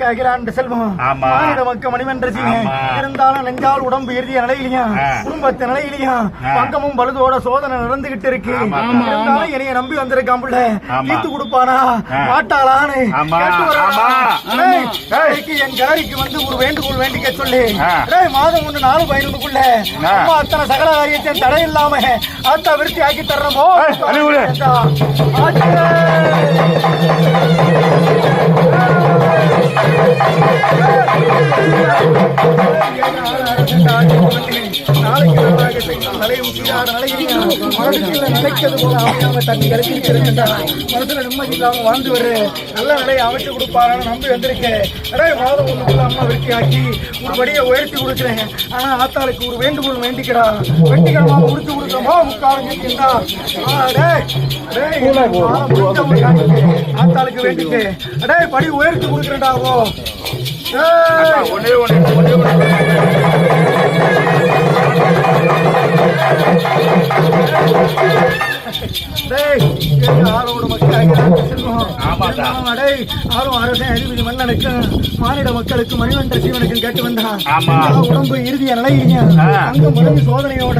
அகிலாண்ட செல்வம் மாநில மக்கள் மணிமன்றசிங்க இருந்தாலும் நெஞ்சால் உடம்பு இறுதிய நிலையிலையும் குடும்பத்து நிலையிலையும் பங்கமும் பழுதோட சோதனை நடந்துகிட்டு இருக்கு. இருந்தாலும் என்னைய நம்பி வந்திருக்கான் புள்ள தீர்த்து கொடுப்பானா மாட்டாளான்னு என் காரிக்கு வந்து ஒரு வேண்டுகோள் வேண்டிக்க சொல்லி மாதம் 1 4 15க்குள்ள அம்மா அத்தனை சகல காரியத்தை தடை இல்லாம ஆத்தா விருத்தி ஆக்கி தர்றமோ வாழ்ந்து வர்ற நல்ல நிலையை அமைச்சு கொடுப்பாரு நம்பி வந்திருக்கேன். மாதம் 1 அம்மா வெட்டி ஆக்கி ஒரு படியை உயர்த்தி கொடுக்குறேன். ஆனா ஆத்தாளுக்கு ஒரு வேண்டுகோள் வேண்டிக்கிறா வெட்டிக்கிழமா முடிச்சு கொடுக்கமோ முக்காலா ஆத்தாளுக்கு வேண்டிக்கு அடே படி உயர்த்தி கொடுக்குறேன்டாவோ மாநில மக்களுக்கு மணிவன்ற சீவனுக்கு கேட்டு வந்தான். உடம்பு இறுதிய நிலையில அங்க முழங்கி சோதனையோட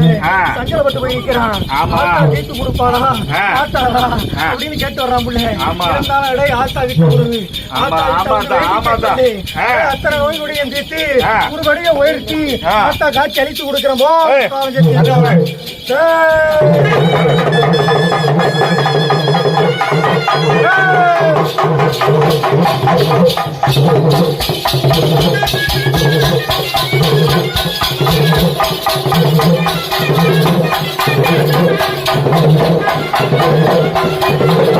சங்கரப்பட்டு போய் நிற்கிறான். கேட்டு கொடுப்பாளா ஆட்டாளா அப்படின்னு கேட்டு வர்றான் புள்ள. ஆத்தா விட்டு அத்தனை நோய்களுடைய சேர்த்து ஒரு படியை உயர்த்தி ஆத்தா காட்சி அளித்து கொடுக்கிறோமோ Hey!